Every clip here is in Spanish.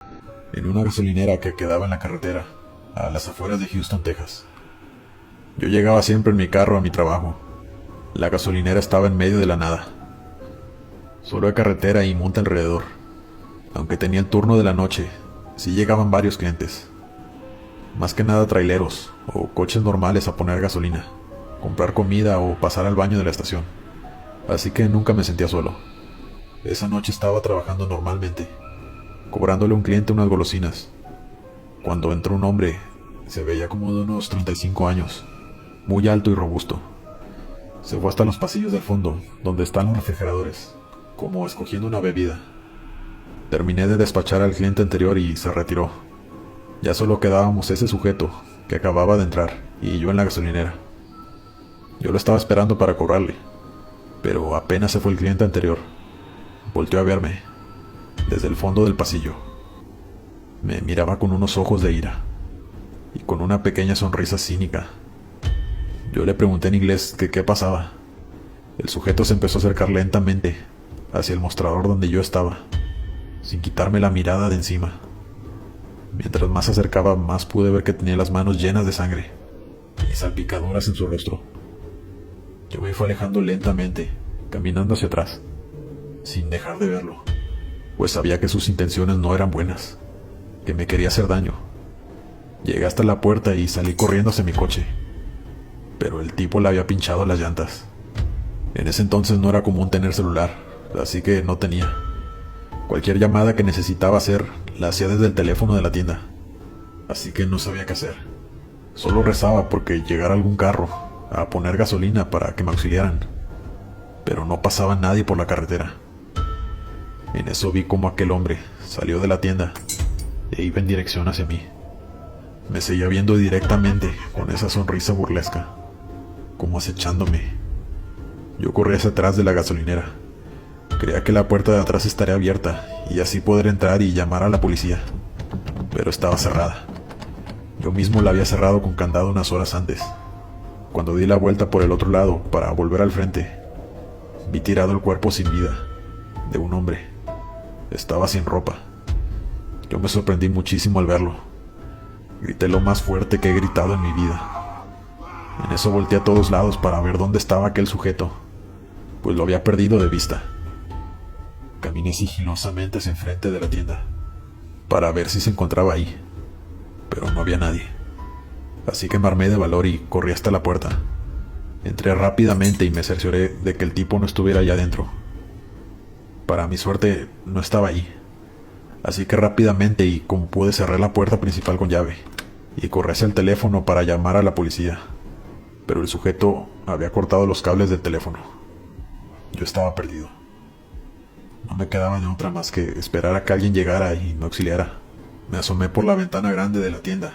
en una gasolinera que quedaba en la carretera, a las afueras de Houston, Texas. Yo llegaba siempre en mi carro a mi trabajo. La gasolinera estaba en medio de la nada. Solo hay carretera y monte alrededor. Aunque tenía el turno de la noche, sí llegaban varios clientes. Más que nada traileros o coches normales a poner gasolina, comprar comida o pasar al baño de la estación. Así que nunca me sentía solo. Esa noche estaba trabajando normalmente, cobrándole a un cliente unas golosinas, cuando entró un hombre. Se veía como de unos 35 años, muy alto y robusto. Se fue hasta los pasillos del fondo, donde están los refrigeradores, como escogiendo una bebida. Terminé de despachar al cliente anterior y se retiró. Ya solo quedábamos ese sujeto, que acababa de entrar, y yo en la gasolinera. Yo lo estaba esperando para cobrarle, pero apenas se fue el cliente anterior, volteó a verme, desde el fondo del pasillo. Me miraba con unos ojos de ira, y con una pequeña sonrisa cínica. Yo le pregunté en inglés que qué pasaba. El sujeto se empezó a acercar lentamente hacia el mostrador donde yo estaba, sin quitarme la mirada de encima. Mientras más se acercaba, más pude ver que tenía las manos llenas de sangre y salpicaduras en su rostro. Yo me fui alejando lentamente, caminando hacia atrás, sin dejar de verlo, pues sabía que sus intenciones no eran buenas, que me quería hacer daño. Llegué hasta la puerta y salí corriendo hacia mi coche, pero el tipo le había pinchado las llantas. En ese entonces no era común tener celular, así que no tenía. Cualquier llamada que necesitaba hacer, la hacía desde el teléfono de la tienda, así que no sabía qué hacer. Solo rezaba porque llegara algún carro a poner gasolina para que me auxiliaran, pero no pasaba nadie por la carretera. En eso vi como aquel hombre salió de la tienda e iba en dirección hacia mí. Me seguía viendo directamente con esa sonrisa burlesca, como acechándome. Yo corrí hacia atrás de la gasolinera. Creía que la puerta de atrás estaría abierta y así poder entrar y llamar a la policía, pero estaba cerrada. Yo mismo la había cerrado con candado unas horas antes. Cuando di la vuelta por el otro lado para volver al frente, vi tirado el cuerpo sin vida de un hombre. Estaba sin ropa. Yo me sorprendí muchísimo al verlo. Grité lo más fuerte que he gritado en mi vida. En eso volteé a todos lados para ver dónde estaba aquel sujeto, pues lo había perdido de vista. Caminé sigilosamente hacia enfrente de la tienda para ver si se encontraba ahí, pero no había nadie. Así que me armé de valor y corrí hasta la puerta. Entré rápidamente y me cercioré de que el tipo no estuviera allá adentro. Para mi suerte, no estaba ahí. Así que rápidamente y como pude cerré la puerta principal con llave y corrí hacia el teléfono para llamar a la policía. Pero el sujeto había cortado los cables del teléfono. Yo estaba perdido. No me quedaba de otra más que esperar a que alguien llegara y me auxiliara. Me asomé por la ventana grande de la tienda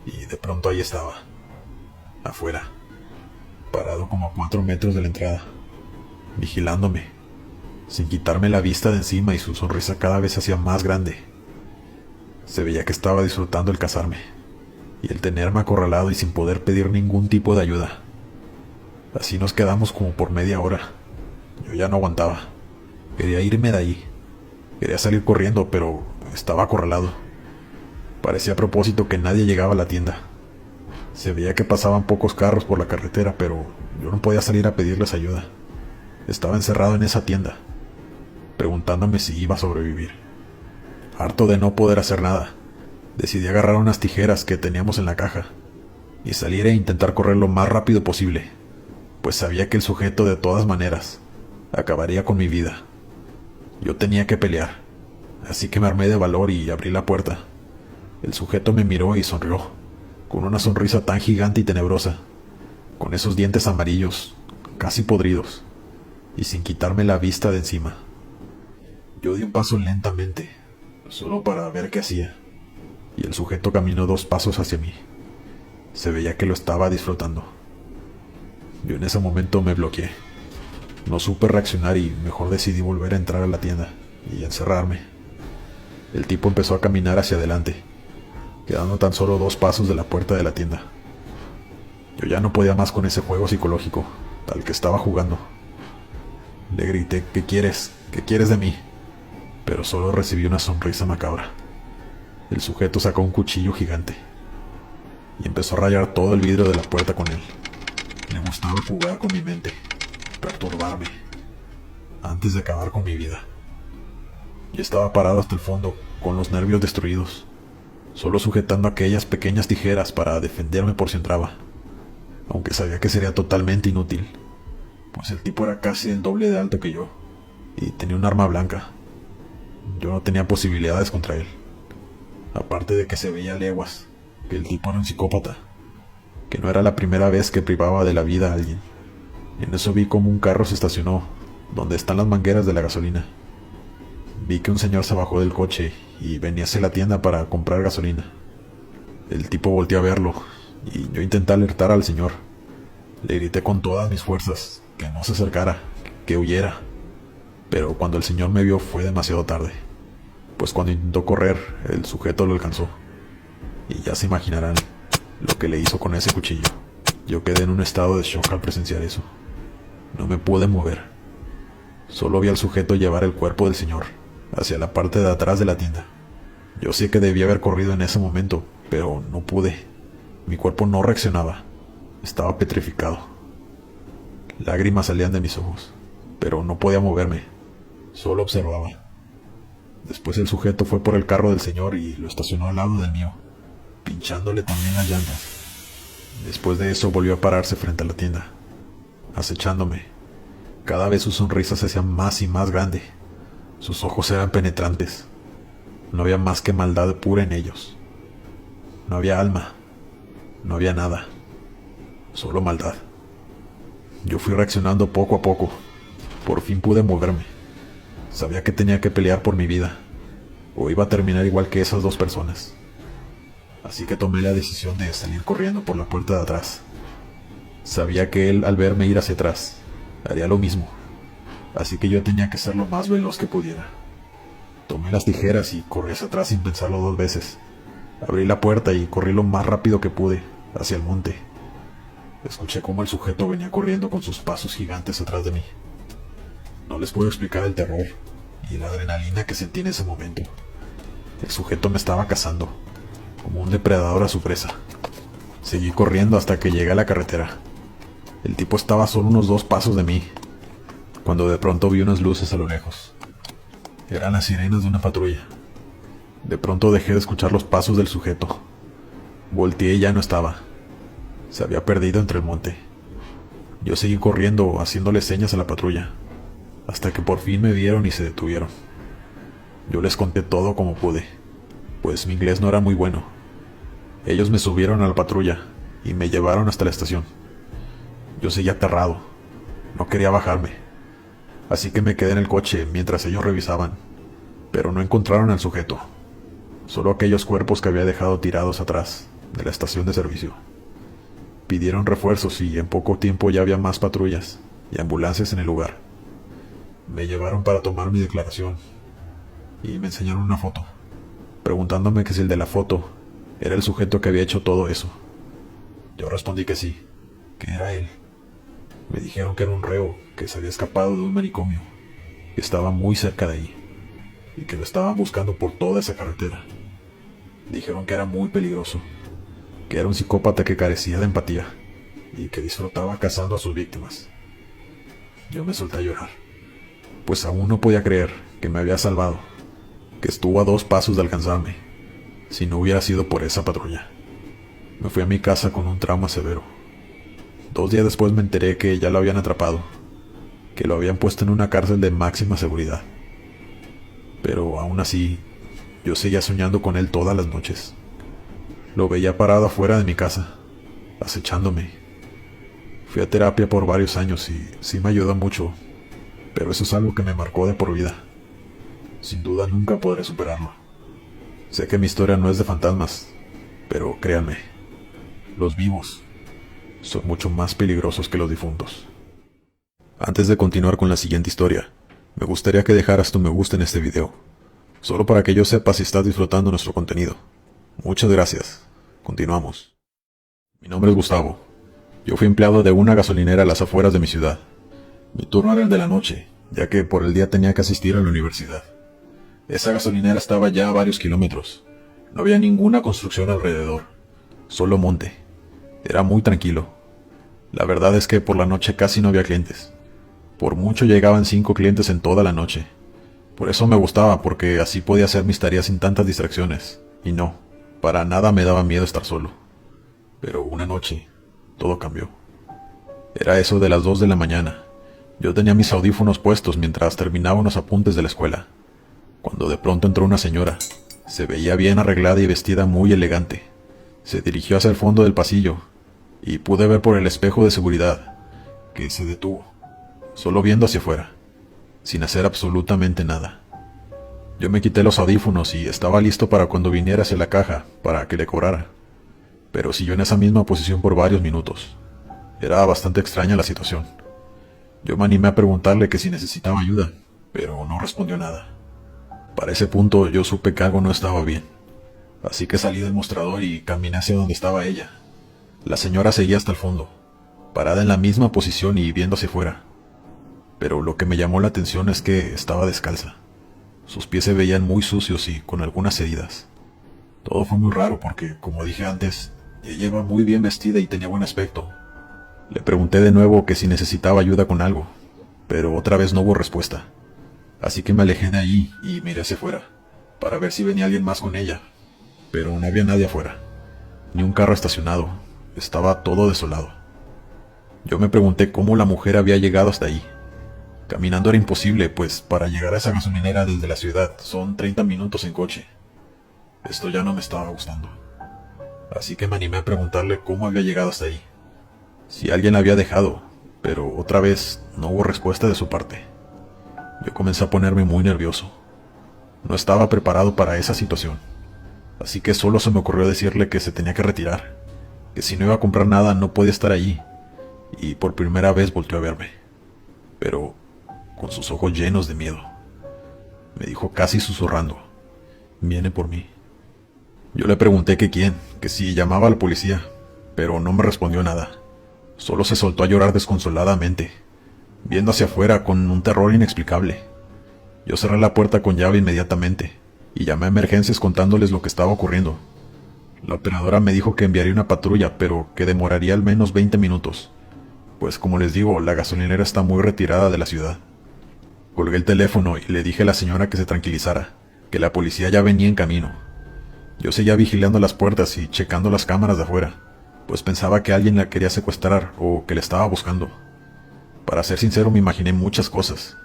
y de pronto ahí estaba, afuera, parado como a 4 metros de la entrada, vigilándome, sin quitarme la vista de encima, y su sonrisa cada vez se hacía más grande. Se veía que estaba disfrutando el cazarme y el tenerme acorralado y sin poder pedir ningún tipo de ayuda. Así nos quedamos como por media hora. Yo ya no aguantaba. Quería irme de ahí. Quería salir corriendo, pero estaba acorralado. Parecía a propósito que nadie llegaba a la tienda. Se veía que pasaban pocos carros por la carretera, pero yo no podía salir a pedirles ayuda. Estaba encerrado en esa tienda, preguntándome si iba a sobrevivir. Harto de no poder hacer nada, decidí agarrar unas tijeras que teníamos en la caja y salir e intentar correr lo más rápido posible, pues sabía que el sujeto de todas maneras acabaría con mi vida. Yo tenía que pelear, así que me armé de valor y abrí la puerta. El sujeto me miró y sonrió, con una sonrisa tan gigante y tenebrosa, con esos dientes amarillos, casi podridos, y sin quitarme la vista de encima. Yo di un paso lentamente, solo para ver qué hacía, y el sujeto caminó 2 pasos hacia mí. Se veía que lo estaba disfrutando. Yo en ese momento me bloqueé. No supe reaccionar y mejor decidí volver a entrar a la tienda y encerrarme. El tipo empezó a caminar hacia adelante, quedando tan solo 2 pasos de la puerta de la tienda. Yo ya no podía más con ese juego psicológico al que estaba jugando. Le grité: ¿qué quieres? ¿Qué quieres de mí? Pero solo recibí una sonrisa macabra. El sujeto sacó un cuchillo gigante y empezó a rayar todo el vidrio de la puerta con él. Le gustaba jugar con mi mente, perturbarme, antes de acabar con mi vida. Yo estaba parado hasta el fondo, con los nervios destruidos, solo sujetando aquellas pequeñas tijeras para defenderme por si entraba, aunque sabía que sería totalmente inútil, pues el tipo era casi el doble de alto que yo, y tenía un arma blanca. Yo no tenía posibilidades contra él, aparte de que se veía a leguas que el tipo era un psicópata, que no era la primera vez que privaba de la vida a alguien. En eso vi como un carro se estacionó donde están las mangueras de la gasolina. Vi que un señor se bajó del coche y venía hacia la tienda para comprar gasolina. El tipo volteó a verlo y yo intenté alertar al señor. Le grité con todas mis fuerzas que no se acercara, que huyera. Pero cuando el señor me vio fue demasiado tarde, pues cuando intentó correr, el sujeto lo alcanzó. Y ya se imaginarán lo que le hizo con ese cuchillo. Yo quedé en un estado de shock al presenciar eso. No me pude mover. Solo vi al sujeto llevar el cuerpo del señor hacia la parte de atrás de la tienda. Yo sé que debía haber corrido en ese momento, pero no pude. Mi cuerpo no reaccionaba. Estaba petrificado. Lágrimas salían de mis ojos, pero no podía moverme. Solo observaba. Después el sujeto fue por el carro del señor y lo estacionó al lado del mío, pinchándole también las llantas. Después de eso volvió a pararse frente a la tienda, acechándome. Cada vez su sonrisa se hacía más y más grande. Sus ojos eran penetrantes. No había más que maldad pura en ellos. No había alma. No había nada. Solo maldad. Yo fui reaccionando poco a poco. Por fin pude moverme. Sabía que tenía que pelear por mi vida, o iba a terminar igual que esas dos personas. Así que tomé la decisión de salir corriendo por la puerta de atrás. Sabía que él, al verme ir hacia atrás, haría lo mismo. Así que yo tenía que ser lo más veloz que pudiera. Tomé las tijeras y corrí hacia atrás sin pensarlo dos veces. Abrí la puerta y corrí lo más rápido que pude, hacia el monte. Escuché cómo el sujeto venía corriendo con sus pasos gigantes atrás de mí. No les puedo explicar el terror y la adrenalina que sentí en ese momento. El sujeto me estaba cazando, como un depredador a su presa. Seguí corriendo hasta que llegué a la carretera. El tipo estaba a solo unos 2 pasos de mí, cuando de pronto vi unas luces a lo lejos. Eran las sirenas de una patrulla. De pronto dejé de escuchar los pasos del sujeto. Volteé y ya no estaba. Se había perdido entre el monte. Yo seguí corriendo, haciéndole señas a la patrulla, hasta que por fin me vieron y se detuvieron. Yo les conté todo como pude, pues mi inglés no era muy bueno. Ellos me subieron a la patrulla y me llevaron hasta la estación. Yo seguía aterrado, no quería bajarme, así que me quedé en el coche mientras ellos revisaban, pero no encontraron al sujeto, solo aquellos cuerpos que había dejado tirados atrás de la estación de servicio. Pidieron refuerzos y en poco tiempo ya había más patrullas y ambulancias en el lugar. Me llevaron para tomar mi declaración y me enseñaron una foto, preguntándome que si el de la foto era el sujeto que había hecho todo eso. Yo respondí que sí, que era él. Me dijeron que era un reo que se había escapado de un manicomio, que estaba muy cerca de ahí y que lo estaban buscando por toda esa carretera. Dijeron que era muy peligroso, que era un psicópata que carecía de empatía y que disfrutaba cazando a sus víctimas. Yo me solté a llorar, pues aún no podía creer que me había salvado, que estuvo a 2 pasos de alcanzarme, si no hubiera sido por esa patrulla. Me fui a mi casa con un trauma severo. 2 días después me enteré que ya lo habían atrapado, que lo habían puesto en una cárcel de máxima seguridad. Pero aún así, yo seguía soñando con él todas las noches. Lo veía parado afuera de mi casa, acechándome. Fui a terapia por varios años y sí me ayudó mucho, pero eso es algo que me marcó de por vida. Sin duda nunca podré superarlo. Sé que mi historia no es de fantasmas, pero créanme, los vivos son mucho más peligrosos que los difuntos. Antes de continuar con la siguiente historia, me gustaría que dejaras tu me gusta en este video, solo para que yo sepa si estás disfrutando nuestro contenido. Muchas gracias. Continuamos. Mi nombre es Gustavo. Yo fui empleado de una gasolinera a las afueras de mi ciudad. Mi turno era el de la noche, ya que por el día tenía que asistir a la universidad. Esa gasolinera estaba ya a varios kilómetros, No había ninguna construcción alrededor, solo monte. Era muy tranquilo. La verdad es que por la noche casi no había clientes. Por mucho llegaban 5 clientes en toda la noche. Por eso me gustaba, porque así podía hacer mis tareas sin tantas distracciones. Y no, para nada me daba miedo estar solo. Pero una noche, todo cambió. Era eso de las 2 de la mañana. Yo tenía mis audífonos puestos mientras terminaba unos apuntes de la escuela, cuando de pronto entró una señora. Se veía bien arreglada y vestida muy elegante. Se dirigió hacia el fondo del pasillo, y pude ver por el espejo de seguridad que se detuvo, solo viendo hacia afuera, sin hacer absolutamente nada. Yo me quité los audífonos y estaba listo para cuando viniera hacia la caja para que le cobrara, pero siguió en esa misma posición por varios minutos. Era bastante extraña la situación. Yo me animé a preguntarle que si necesitaba ayuda, pero no respondió nada. Para ese punto yo supe que algo no estaba bien, así que salí del mostrador y caminé hacia donde estaba ella. La señora seguía hasta el fondo, parada en la misma posición y viendo hacia fuera. Pero lo que me llamó la atención es que estaba descalza. Sus pies se veían muy sucios y con algunas heridas. Todo fue muy raro porque, como dije antes, ella iba muy bien vestida y tenía buen aspecto. Le pregunté de nuevo que si necesitaba ayuda con algo, pero otra vez no hubo respuesta. Así que me alejé de ahí y miré hacia afuera, para ver si venía alguien más con ella. Pero no había nadie afuera, ni un carro estacionado. Estaba todo desolado. Yo me pregunté cómo la mujer había llegado hasta ahí. Caminando era imposible, pues para llegar a esa gasolinera desde la ciudad son 30 minutos en coche. Esto ya no me estaba gustando. Así que me animé a preguntarle cómo había llegado hasta ahí. Si alguien la había dejado, pero otra vez no hubo respuesta de su parte. Yo comencé a ponerme muy nervioso. No estaba preparado para esa situación. Así que solo se me ocurrió decirle que se tenía que retirar, que si no iba a comprar nada no podía estar allí, y por primera vez volteó a verme, pero con sus ojos llenos de miedo. Me dijo casi susurrando: «Viene por mí». Yo le pregunté que quién, que si llamaba a la policía, pero no me respondió nada. Solo se soltó a llorar desconsoladamente, viendo hacia afuera con un terror inexplicable. Yo cerré la puerta con llave inmediatamente, y llamé a emergencias contándoles lo que estaba ocurriendo. La operadora me dijo que enviaría una patrulla, pero que demoraría al menos 20 minutos, pues como les digo, la gasolinera está muy retirada de la ciudad. Colgué el teléfono y le dije a la señora que se tranquilizara, que la policía ya venía en camino. Yo seguía vigilando las puertas y checando las cámaras de afuera, pues pensaba que alguien la quería secuestrar o que la estaba buscando. Para ser sincero, me imaginé muchas cosas.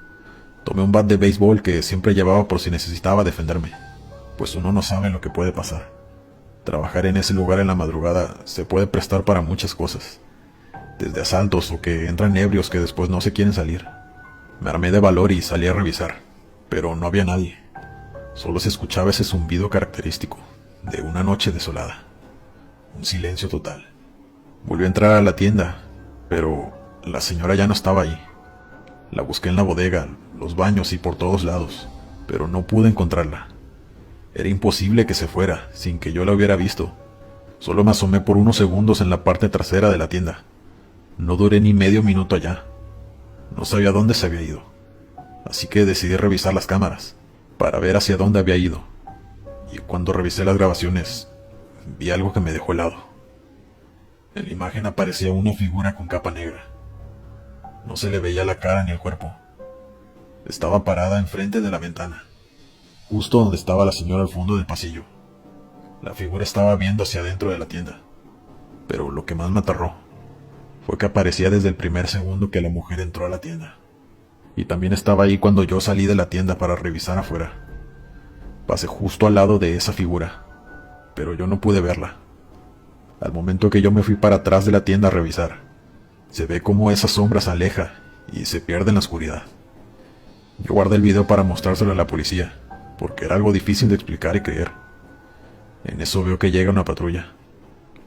Tomé un bat de béisbol que siempre llevaba por si necesitaba defenderme, pues uno no sabe lo que puede pasar. Trabajar en ese lugar en la madrugada se puede prestar para muchas cosas, desde asaltos o que entran ebrios que después no se quieren salir. Me armé de valor y salí a revisar, pero no había nadie. Solo se escuchaba ese zumbido característico de una noche desolada. Un silencio total. Volví a entrar a la tienda, pero la señora ya no estaba ahí. La busqué en la bodega, los baños y por todos lados, pero no pude encontrarla. Era imposible que se fuera sin que yo la hubiera visto. Solo me asomé por unos segundos en la parte trasera de la tienda. No duré ni medio minuto allá. No sabía dónde se había ido, así que decidí revisar las cámaras para ver hacia dónde había ido. Y cuando revisé las grabaciones, vi algo que me dejó helado. En la imagen aparecía una figura con capa negra. No se le veía la cara ni el cuerpo. Estaba parada enfrente de la ventana, justo donde estaba la señora al fondo del pasillo. La figura estaba viendo hacia adentro de la tienda, pero lo que más me aterró fue que aparecía desde el primer segundo que la mujer entró a la tienda. Y también estaba ahí cuando yo salí de la tienda para revisar afuera. Pasé justo al lado de esa figura, pero yo no pude verla. Al momento que yo me fui para atrás de la tienda a revisar, se ve como esa sombra se aleja y se pierde en la oscuridad. Yo guardé el video para mostrárselo a la policía, porque era algo difícil de explicar y creer. En eso veo que llega una patrulla,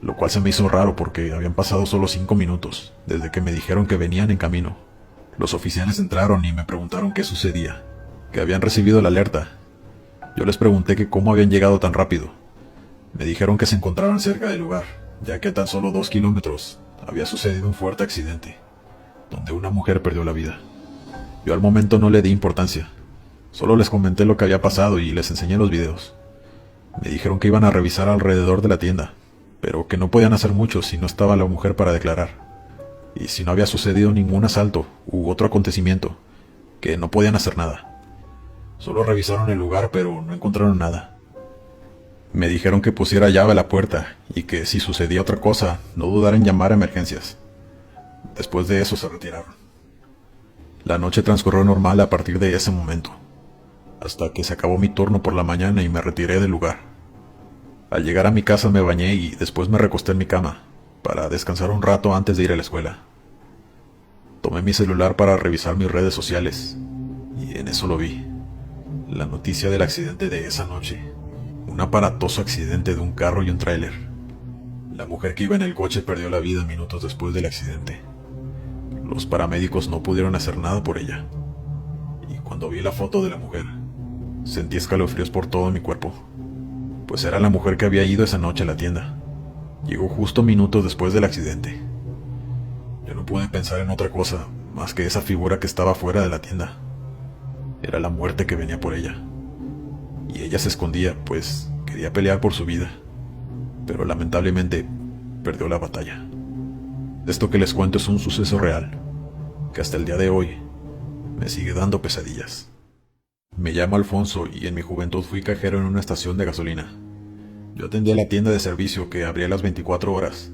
lo cual se me hizo raro porque habían pasado solo 5 minutos desde que me dijeron que venían en camino. Los oficiales entraron y me preguntaron qué sucedía, que habían recibido la alerta. Yo les pregunté que cómo habían llegado tan rápido. Me dijeron que se encontraban cerca del lugar, ya que a tan solo 2 kilómetros había sucedido un fuerte accidente, donde una mujer perdió la vida. Yo al momento no le di importancia, solo les comenté lo que había pasado y les enseñé los videos. Me dijeron que iban a revisar alrededor de la tienda, pero que no podían hacer mucho si no estaba la mujer para declarar, y si no había sucedido ningún asalto u otro acontecimiento, que no podían hacer nada. Solo revisaron el lugar, pero no encontraron nada. Me dijeron que pusiera llave a la puerta y que si sucedía otra cosa, no dudara en llamar a emergencias. Después de eso se retiraron. La noche transcurrió normal a partir de ese momento, hasta que se acabó mi turno por la mañana y me retiré del lugar. Al llegar a mi casa me bañé y después me recosté en mi cama, para descansar un rato antes de ir a la escuela. Tomé mi celular para revisar mis redes sociales, y en eso lo vi. La noticia del accidente de esa noche. Un aparatoso accidente de un carro y un tráiler. La mujer que iba en el coche perdió la vida minutos después del accidente. Los paramédicos no pudieron hacer nada por ella. Y cuando vi la foto de la mujer, sentí escalofríos por todo mi cuerpo, pues era la mujer que había ido esa noche a la tienda. Llegó justo minutos después del accidente. Yo no pude pensar en otra cosa más que esa figura que estaba fuera de la tienda. Era la muerte que venía por ella. Y ella se escondía, pues quería pelear por su vida, pero lamentablemente perdió la batalla. Esto que les cuento es un suceso real, que hasta el día de hoy me sigue dando pesadillas. Me llamo Alfonso y en mi juventud fui cajero en una estación de gasolina. Yo atendía la tienda de servicio que abría las 24 horas.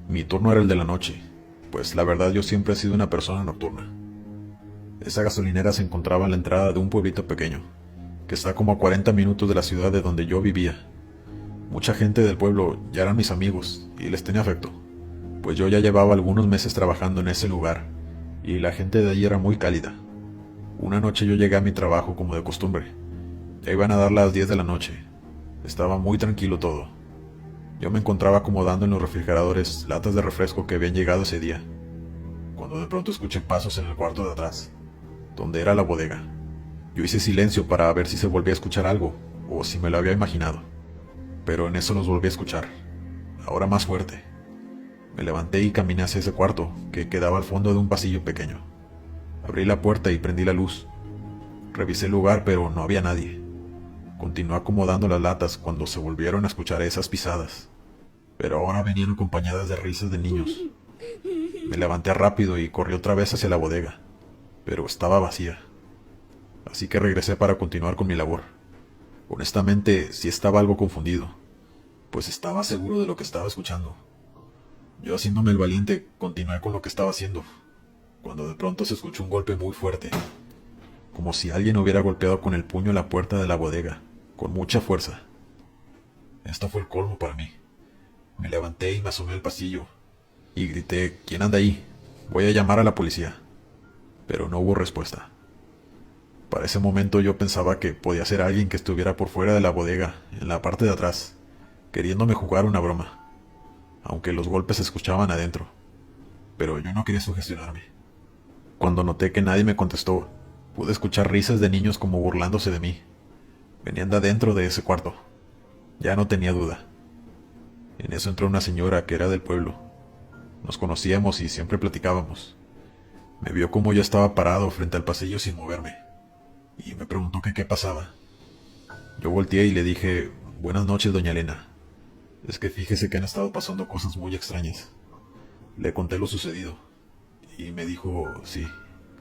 Mi turno era el de la noche, pues la verdad yo siempre he sido una persona nocturna. Esa gasolinera se encontraba en la entrada de un pueblito pequeño, que está como a 40 minutos de la ciudad de donde yo vivía. Mucha gente del pueblo ya eran mis amigos y les tenía afecto, pues yo ya llevaba algunos meses trabajando en ese lugar y la gente de allí era muy cálida. Una noche yo llegué a mi trabajo como de costumbre. Ya iban a dar las 10 de la noche. Estaba muy tranquilo todo. Yo me encontraba acomodando en los refrigeradores latas de refresco que habían llegado ese día, cuando de pronto escuché pasos en el cuarto de atrás, donde era la bodega. Yo hice silencio para ver si se volvía a escuchar algo, o si me lo había imaginado, pero en eso los volví a escuchar, ahora más fuerte. Me levanté y caminé hacia ese cuarto, que quedaba al fondo de un pasillo pequeño. Abrí la puerta y prendí la luz. Revisé el lugar, pero no había nadie. Continué acomodando las latas cuando se volvieron a escuchar esas pisadas, pero ahora venían acompañadas de risas de niños. Me levanté rápido y corrí otra vez hacia la bodega, pero estaba vacía. Así que regresé para continuar con mi labor. Honestamente, sí estaba algo confundido, pues estaba seguro de lo que estaba escuchando. Yo, haciéndome el valiente, continué con lo que estaba haciendo, cuando de pronto se escuchó un golpe muy fuerte, como si alguien hubiera golpeado con el puño la puerta de la bodega, con mucha fuerza. Esto fue el colmo para mí. Me levanté y me asomé al pasillo, y grité: ¿Quién anda ahí? Voy a llamar a la policía. Pero no hubo respuesta. Para ese momento yo pensaba que podía ser alguien que estuviera por fuera de la bodega, en la parte de atrás, queriéndome jugar una broma, aunque los golpes se escuchaban adentro. Pero yo no quería sugestionarme. Cuando noté que nadie me contestó, pude escuchar risas de niños como burlándose de mí. Venían de adentro de ese cuarto. Ya no tenía duda. En eso entró una señora que era del pueblo. Nos conocíamos y siempre platicábamos. Me vio como yo estaba parado frente al pasillo sin moverme, y me preguntó que qué pasaba. Yo volteé y le dije: buenas noches, doña Elena. Es que fíjese que han estado pasando cosas muy extrañas. Le conté lo sucedido, y me dijo: sí,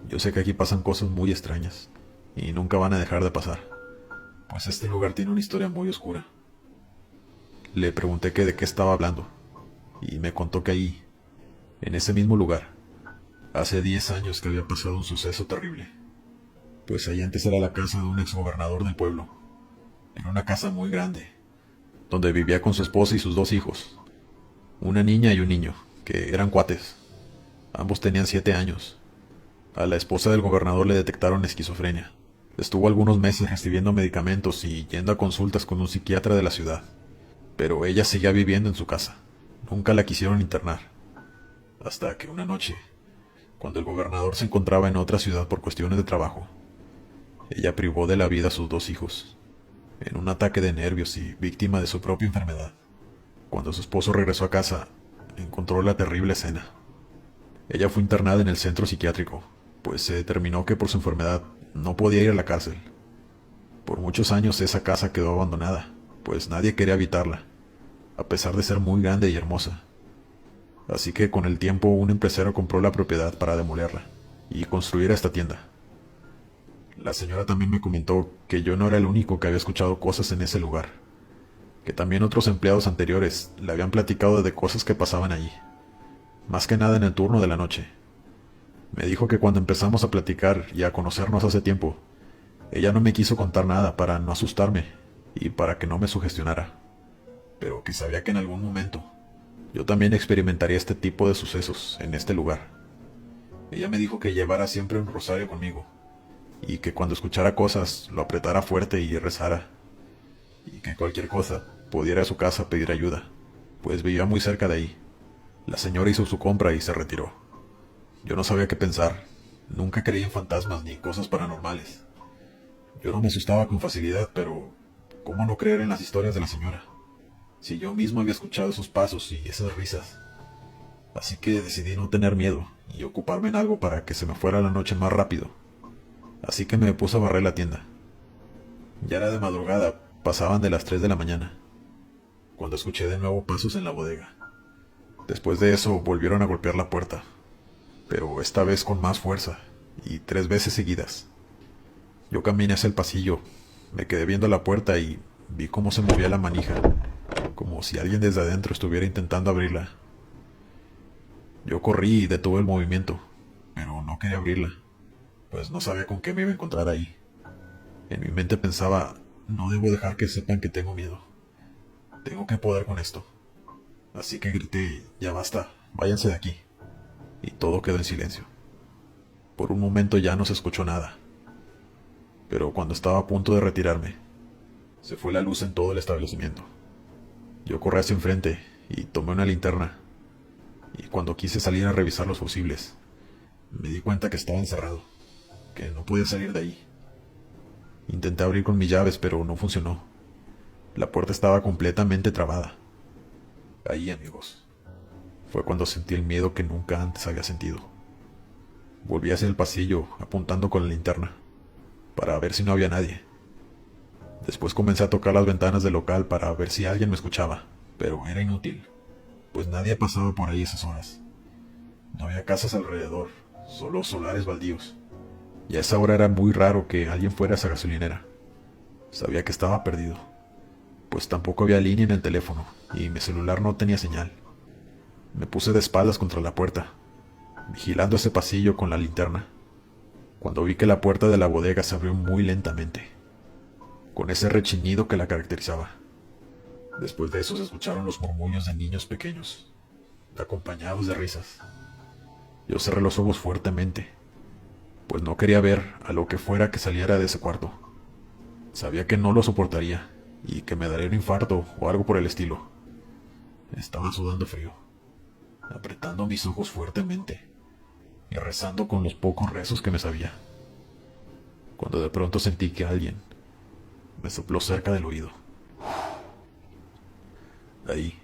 yo sé que aquí pasan cosas muy extrañas, y nunca van a dejar de pasar, pues este lugar tiene una historia muy oscura. Le pregunté que de qué estaba hablando, y me contó que ahí, en ese mismo lugar, hace 10 años que había pasado un suceso terrible. Pues ahí antes era la casa de un exgobernador del pueblo. Era una casa muy grande, donde vivía con su esposa y sus 2 hijos, una niña y un niño, que eran cuates. Ambos tenían 7 años. A la esposa del gobernador le detectaron esquizofrenia. Estuvo algunos meses recibiendo medicamentos y yendo a consultas con un psiquiatra de la ciudad, pero ella seguía viviendo en su casa. Nunca la quisieron internar. Hasta que una noche, cuando el gobernador se encontraba en otra ciudad por cuestiones de trabajo, ella privó de la vida a sus 2 hijos, en un ataque de nervios y víctima de su propia enfermedad. Cuando su esposo regresó a casa, encontró la terrible escena. Ella fue internada en el centro psiquiátrico, pues se determinó que por su enfermedad no podía ir a la cárcel. Por muchos años esa casa quedó abandonada, pues nadie quería habitarla, a pesar de ser muy grande y hermosa. Así que con el tiempo un empresario compró la propiedad para demolerla y construir esta tienda. La señora también me comentó que yo no era el único que había escuchado cosas en ese lugar, que también otros empleados anteriores le habían platicado de cosas que pasaban allí, más que nada en el turno de la noche. Me dijo que cuando empezamos a platicar y a conocernos hace tiempo, ella no me quiso contar nada para no asustarme y para que no me sugestionara, pero que sabía que en algún momento yo también experimentaría este tipo de sucesos en este lugar. Ella me dijo que llevara siempre un rosario conmigo y que cuando escuchara cosas lo apretara fuerte y rezara, y que cualquier cosa pudiera ir a su casa a pedir ayuda, pues vivía muy cerca de ahí. La señora hizo su compra y se retiró. Yo no sabía qué pensar, nunca creí en fantasmas ni cosas paranormales. Yo no me asustaba con facilidad, pero ¿cómo no creer en las historias de la señora? Si yo mismo había escuchado esos pasos y esas risas. Así que decidí no tener miedo y ocuparme en algo para que se me fuera la noche más rápido. Así que me puse a barrer la tienda. Ya era de madrugada, pasaban de las 3 de la mañana, cuando escuché de nuevo pasos en la bodega. Después de eso volvieron a golpear la puerta, pero esta vez con más fuerza, y 3 veces seguidas. Yo caminé hacia el pasillo, me quedé viendo la puerta y vi cómo se movía la manija, como si alguien desde adentro estuviera intentando abrirla. Yo corrí y detuve el movimiento, pero no quería abrirla, pues no sabía con qué me iba a encontrar ahí. En mi mente pensaba, no debo dejar que sepan que tengo miedo. Tengo que poder con esto. Así que grité, ya basta, váyanse de aquí. Y todo quedó en silencio. Por un momento ya no se escuchó nada. Pero cuando estaba a punto de retirarme, se fue la luz en todo el establecimiento. Yo corrí hacia enfrente y tomé una linterna. Y cuando quise salir a revisar los fusibles, me di cuenta que estaba encerrado, que no podía salir de ahí. Intenté abrir con mis llaves, pero no funcionó. La puerta estaba completamente trabada. Ahí, amigos, fue cuando sentí el miedo que nunca antes había sentido. Volví hacia el pasillo, apuntando con la linterna, para ver si no había nadie. Después comencé a tocar las ventanas del local para ver si alguien me escuchaba, pero era inútil, pues nadie pasaba por ahí esas horas. No había casas alrededor, solo solares baldíos. Y a esa hora era muy raro que alguien fuera a esa gasolinera. Sabía que estaba perdido, pues tampoco había línea en el teléfono y mi celular no tenía señal. Me puse de espaldas contra la puerta, vigilando ese pasillo con la linterna, cuando vi que la puerta de la bodega se abrió muy lentamente, con ese rechinido que la caracterizaba. Después de eso se escucharon los murmullos de niños pequeños, acompañados de risas. Yo cerré los ojos fuertemente, pues no quería ver a lo que fuera que saliera de ese cuarto. Sabía que no lo soportaría y que me daría un infarto o algo por el estilo. Estaba sudando frío, apretando mis ojos fuertemente y rezando con los pocos rezos que me sabía, cuando de pronto sentí que alguien me sopló cerca del oído. Ahí,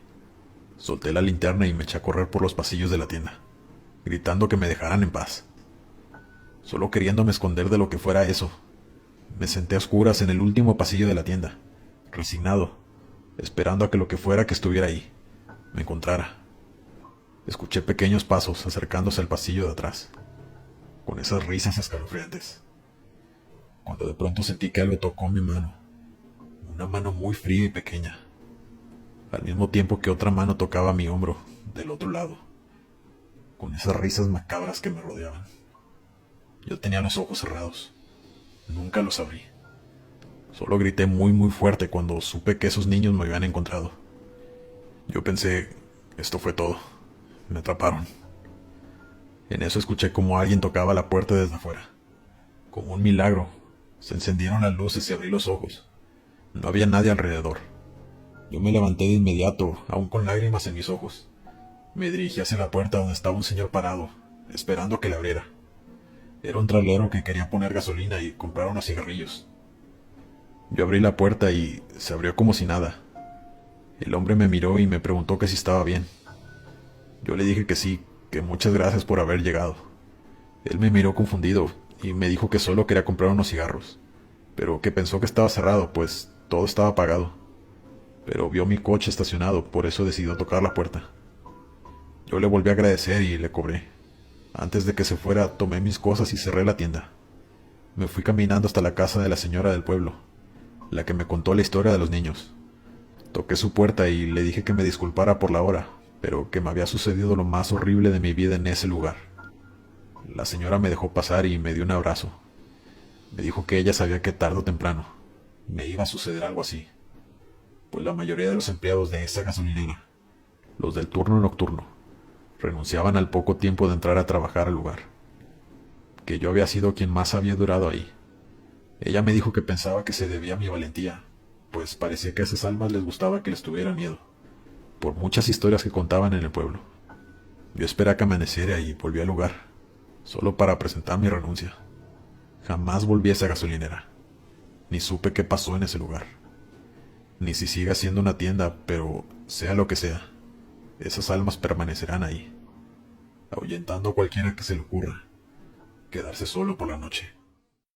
solté la linterna y me eché a correr por los pasillos de la tienda, gritando que me dejaran en paz. Solo queriéndome esconder de lo que fuera eso, me senté a oscuras en el último pasillo de la tienda, resignado, esperando a que lo que fuera que estuviera ahí me encontrara. Escuché pequeños pasos acercándose al pasillo de atrás, con esas risas escalofriantes, cuando de pronto sentí que algo tocó mi mano, una mano muy fría y pequeña, al mismo tiempo que otra mano tocaba mi hombro del otro lado, con esas risas macabras que me rodeaban. Yo tenía los ojos cerrados, nunca los abrí. Solo grité muy fuerte cuando supe que esos niños me habían encontrado. Yo pensé, esto fue todo, me atraparon. En eso escuché como alguien tocaba la puerta desde afuera. Como un milagro, se encendieron las luces y abrí los ojos. No había nadie alrededor. Yo me levanté de inmediato, aún con lágrimas en mis ojos. Me dirigí hacia la puerta donde estaba un señor parado, esperando que le abriera. Era un trailero que quería poner gasolina y comprar unos cigarrillos. Yo abrí la puerta y se abrió como si nada. El hombre me miró y me preguntó que si estaba bien. Yo le dije que sí, que muchas gracias por haber llegado. Él me miró confundido y me dijo que solo quería comprar unos cigarros, pero que pensó que estaba cerrado, pues todo estaba apagado. pero vio mi coche estacionado, por eso decidió tocar la puerta. Yo le volví a agradecer y le cobré. Antes de que se fuera, tomé mis cosas y cerré la tienda. Me fui caminando hasta la casa de la señora del pueblo, la que me contó la historia de los niños. Toqué su puerta y le dije que me disculpara por la hora, pero que me había sucedido lo más horrible de mi vida en ese lugar. La señora me dejó pasar y me dio un abrazo. Me dijo que ella sabía que tarde o temprano me iba a suceder algo así, pues la mayoría de los empleados de esa gasolinera, los del turno nocturno, renunciaban al poco tiempo de entrar a trabajar al lugar, que yo había sido quien más había durado ahí. Ella me dijo que pensaba que se debía a mi valentía, pues parecía que a esas almas les gustaba que les tuviera miedo, por muchas historias que contaban en el pueblo. Yo esperé a que amaneciera y volví al lugar, solo para presentar mi renuncia. Jamás volví a esa gasolinera, ni supe qué pasó en ese lugar, ni si sigue siendo una tienda, pero sea lo que sea, esas almas permanecerán ahí, ahuyentando a cualquiera que se le ocurra quedarse solo por la noche.